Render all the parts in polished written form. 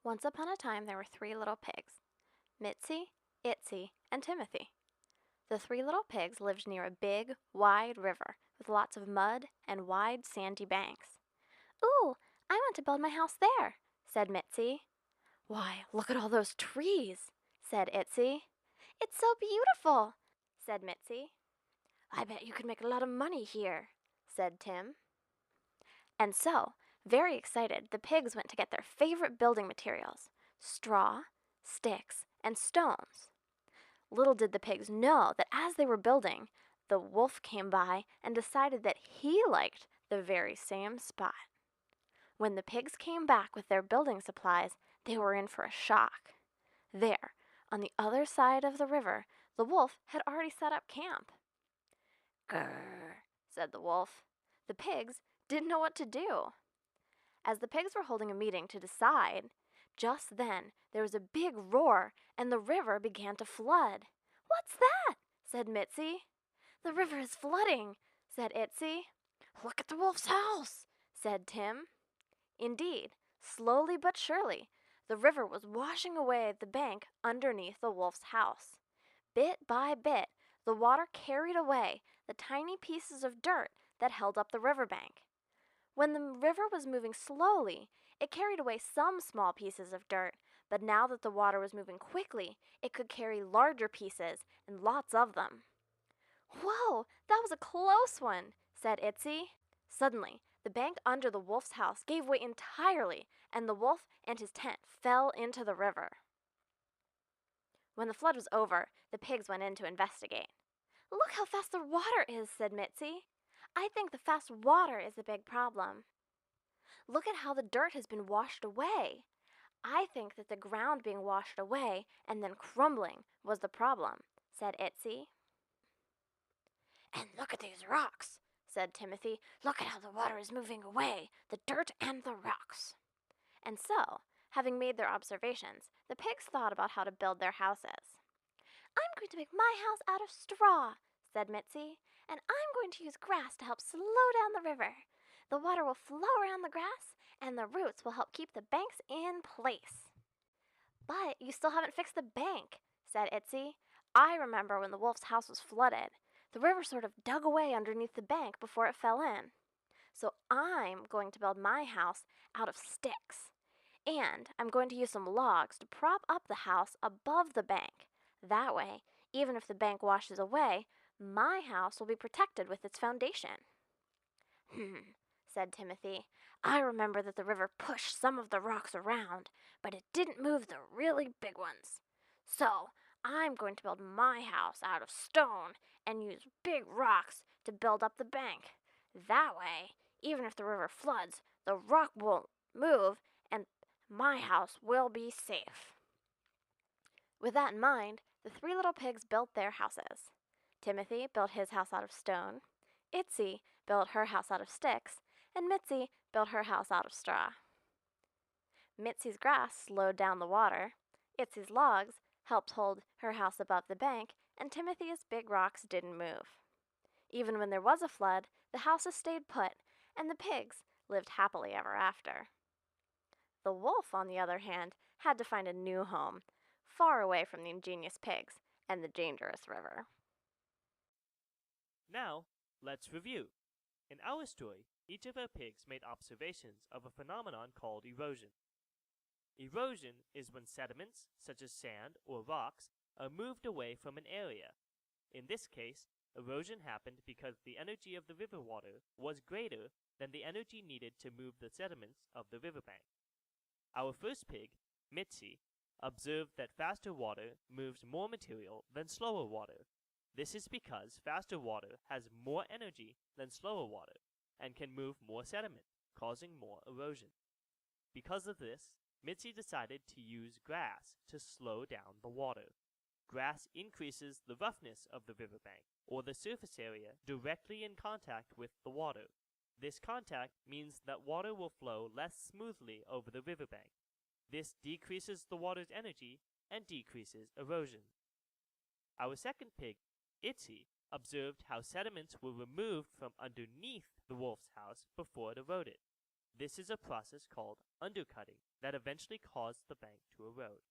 Once upon a time there were 3 little pigs, Mitzi, Itsy, and Timothy. The 3 little pigs lived near a big, wide river with lots of mud and wide, sandy banks. "Ooh, I want to build my house there," said Mitzi. "Why, look at all those trees," said Itsy. "It's so beautiful," said Mitzi. "I bet you could make a lot of money here," said Tim. And so, very excited, the pigs went to get their favorite building materials: straw, sticks, and stones. Little did the pigs know that as they were building, the wolf came by and decided that he liked the very same spot. When the pigs came back with their building supplies, they were in for a shock. There, on the other side of the river, the wolf had already set up camp. "Grrr," said the wolf. The pigs didn't know what to do. As the pigs were holding a meeting to decide, just then there was a big roar and the river began to flood. "What's that?" said Mitzi. "The river is flooding," said Itsy. "Look at the wolf's house," said Tim. Indeed, slowly but surely, the river was washing away the bank underneath the wolf's house. Bit by bit, the water carried away the tiny pieces of dirt that held up the riverbank. When the river was moving slowly, it carried away some small pieces of dirt, but now that the water was moving quickly, it could carry larger pieces and lots of them. "Whoa, that was a close one," said Itsy. Suddenly, the bank under the wolf's house gave way entirely, and the wolf and his tent fell into the river. When the flood was over, the pigs went in to investigate. "Look how fast the water is," said Mitzi. "I think the fast water is the big problem." "Look at how the dirt has been washed away. I think that the ground being washed away and then crumbling was the problem," said Itsy. "And look at these rocks," said Timothy. "Look at how the water is moving away, the dirt and the rocks." And so, having made their observations, the pigs thought about how to build their houses. "I'm going to make my house out of straw," said Mitzi, "and I'm going to use grass to help slow down the river. The water will flow around the grass, and the roots will help keep the banks in place." "But you still haven't fixed the bank," said Itsy. "I remember when the wolf's house was flooded. The river sort of dug away underneath the bank before it fell in. So I'm going to build my house out of sticks. And I'm going to use some logs to prop up the house above the bank. That way, even if the bank washes away, my house will be protected with its foundation." Said Timothy. "I remember that the river pushed some of the rocks around, but it didn't move the really big ones. So I'm going to build my house out of stone and use big rocks to build up the bank. That way, even if the river floods, the rock won't move and my house will be safe." With that in mind, the 3 little pigs built their houses. Timothy built his house out of stone, Itsy built her house out of sticks, and Mitzi built her house out of straw. Mitzi's grass slowed down the water, Itsy's logs helped hold her house above the bank, and Timothy's big rocks didn't move. Even when there was a flood, the houses stayed put, and the pigs lived happily ever after. The wolf, on the other hand, had to find a new home, far away from the ingenious pigs and the dangerous river. Now, let's review. In our story, each of our pigs made observations of a phenomenon called erosion. Erosion is when sediments, such as sand or rocks, are moved away from an area. In this case, erosion happened because the energy of the river water was greater than the energy needed to move the sediments of the riverbank. Our first pig, Mitzi, observed that faster water moves more material than slower water. This is because faster water has more energy than slower water and can move more sediment, causing more erosion. Because of this, Mitzi decided to use grass to slow down the water. Grass increases the roughness of the riverbank, or the surface area directly in contact with the water. This contact means that water will flow less smoothly over the riverbank. This decreases the water's energy and decreases erosion. Our second pig, Itsy, observed how sediments were removed from underneath the wolf's house before it eroded. This is a process called undercutting that eventually caused the bank to erode.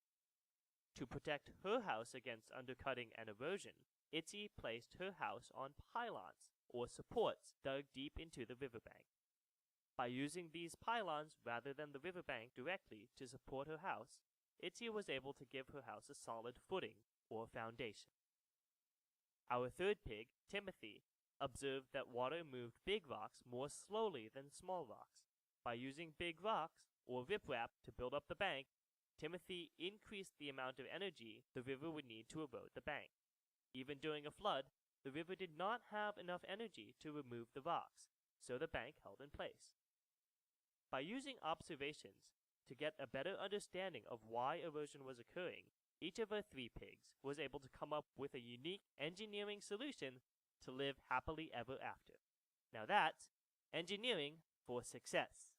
To protect her house against undercutting and erosion, Itzy placed her house on pylons, or supports, dug deep into the riverbank. By using these pylons rather than the riverbank directly to support her house, Itzy was able to give her house a solid footing, or foundation. Our third pig, Timothy, observed that water moved big rocks more slowly than small rocks. By using big rocks, or riprap, to build up the bank, Timothy increased the amount of energy the river would need to erode the bank. Even during a flood, the river did not have enough energy to remove the rocks, so the bank held in place. By using observations to get a better understanding of why erosion was occurring, each of our 3 pigs was able to come up with a unique engineering solution to live happily ever after. Now that's engineering for success.